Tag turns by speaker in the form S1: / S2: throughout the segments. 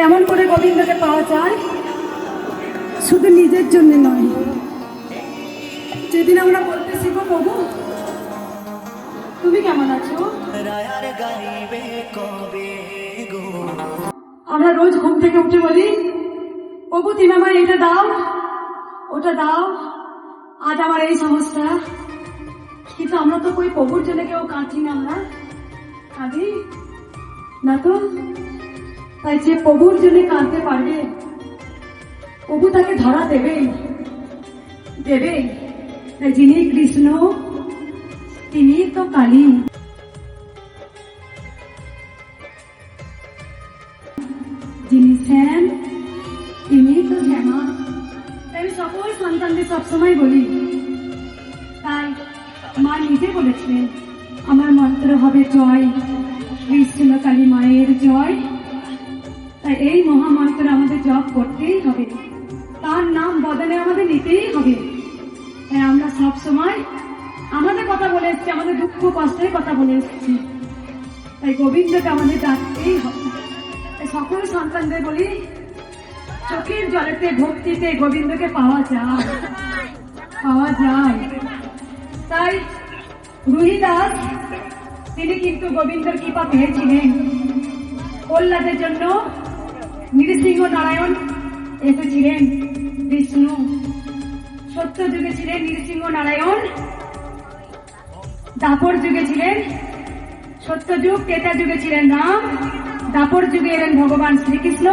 S1: এমন করে গোবিন্দকে পাওয়া যায় শুধু নিজের জন্য নয়। যেদিন আমরা বলতে শিখবো প্রভু তুমি কেমন আছো, আমরা রোজ ঘুম থেকে উঠে বলি প্রভু তুমি আমার এটা দাও ওটা দাও, আজ আমার এই সমস্যা। কিন্তু আমরা তো কই প্রভুর জন্য কেউ কাঁদছি না, আমরা কাঁদি না তো। তাই যে প্রভুর জন্য কাঁদতে পারবে প্রভু তাকে ধরা দেবে দেবে। তাই যিনি কৃষ্ণ তিনি তো কালী, যিনি শ্যাম তিনি তো শ্যামা। তাই আমি সকল সন্তানদের সবসময় বলি, তাই মা নিজে বলেছিলেন আমার মন্ত্র হবে জয় কৃষ্ণ কালী মায়ের জয়। তাই এই মহামন্ত্র আমাদের জপ করতেই হবে, তার নাম বদলে আমাদের নিতেই হবে। তাই আমরা সবসময় আমাদের কথা বলে এসছি, আমাদের দুঃখ কষ্টের কথা বলে এসছি। তাই গোবিন্দকে আমাদের ডাকতেই হবে। তাই সকল সন্তানদের বলি চোখের জলেতে ভক্তিতে গোবিন্দকে পাওয়া যায় পাওয়া যায়। তাই রুহিদাস তিনি কিন্তু গোবিন্দর কৃপা পেয়েছিলেন। প্রহ্লাদের জন্য নৃসিংহ নারায়ণ এসেছিলেন বিষ্ণু, সত্য যুগে ছিলেন নৃসিংহ নারায়ণ, দাপর যুগে ছিলেন সত্যযুগ, ত্রেতা যুগে ছিলেন রাম, দাপর যুগে এলেন ভগবান শ্রীকৃষ্ণ,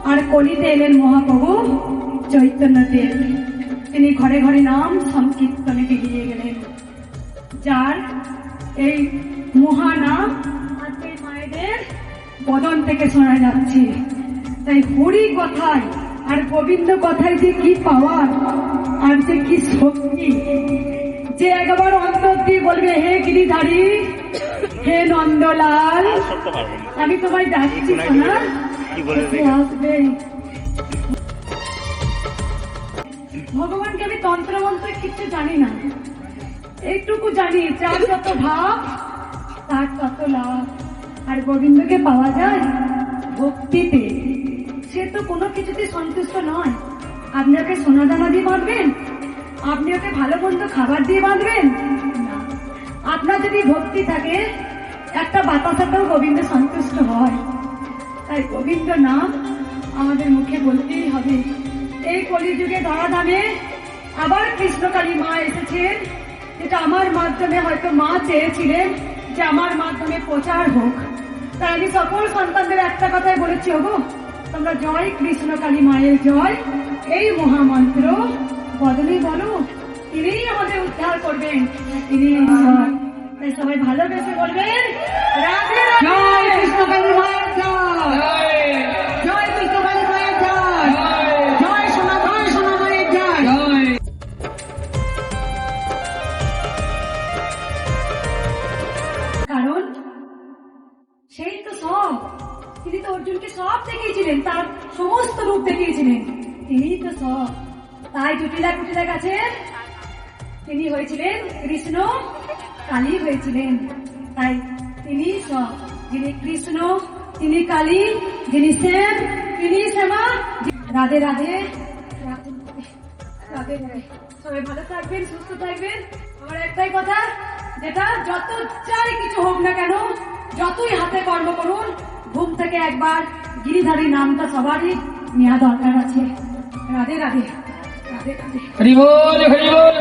S1: আর কলিতে এলেন মহাপ্রভু চৈতন্যদেব। তিনি ঘরে ঘরে নাম সংকীর্তনে বেরিয়ে গেলেন। যার এই মহানাম আজকে মায়েদের বদন থেকে শোনা যাচ্ছে। তাই হরি কথায় আর গোবিন্দ কথায় যে কি পাওয়ার আর যে কি শক্তি, যে একবার অন্তর দিয়ে বলবে হে গিরিধারী হে নন্দলাল আমি তোমায় ডাকছি না, আসবে। ভগবানকে আমি তন্ত্র মন্ত্র কিছু জানি না, এইটুকু জানি যার যত ভাব তার তত লাভ। আর গোবিন্দকে পাওয়া যায় ভক্তিতে। সে তো কোনো কিছুতে সন্তুষ্ট নয়। আপনি ওকে সোনা দানা দিয়ে বাঁধবেন, আপনি ওকে ভালো মন্দ খাবার দিয়ে বাঁধবেন না। আপনার যদি ভক্তি থাকে একটা বাতাসাতেও গোবিন্দ সন্তুষ্ট হয়। তাই গোবিন্দ নাম আমাদের মুখে বলতেই হবে। এই কলিযুগে ধরাধামে আবার কৃষ্ণকালী মা এসেছেন, যেটা আমার মাধ্যমে হয়তো মা চেয়েছিলেন যে আমার মাধ্যমে প্রচার হোক। তাই আমি সকল সন্তানদের একটা কথাই বলেছি, ওগো তোমরা জয় কৃষ্ণকালী মায়ের জয় এই মহামন্ত্র বদলে বলো, তিনিই আমাদের উদ্ধার করবেন, তিনি ঈশ্বর। তাই সবাই ভালোবেসে বলবেন রাধে রাধে, জয় কৃষ্ণকালী মায়ের জয়, জয় কৃষ্ণকালী মায়ের জয়, জয় সোনা মায়ের জয়। কারণ সেই তো সব, তিনি তো অর্জুনকে সব দেখিয়েছিলেন, তার সমস্ত রূপ দেখিয়েছিলেন, তিনি তো সব। তাই জটিলা কুটিলা কাছে তিনি হয়েছিলেন কৃষ্ণ, কালী হয়েছিলেন। তাই তিনি সব, যিনি কৃষ্ণ তিনি কালী, যিনি শ্যাম তিনি শ্যামা। রাধে রাধে রাধে রাধে। সবাই ভালো থাকবেন, সুস্থ থাকবেন। আমার একটাই কথা, যেটা যত চাই কিছু হোক না কেন, যতই হাতে কর্ম করুন, ঘুম থেকে একবার গিরিধারী নামটা সবারই নেওয়া দরকার আছে। রাধে রাধে রাধে রাধে। হরি বল হরি বল।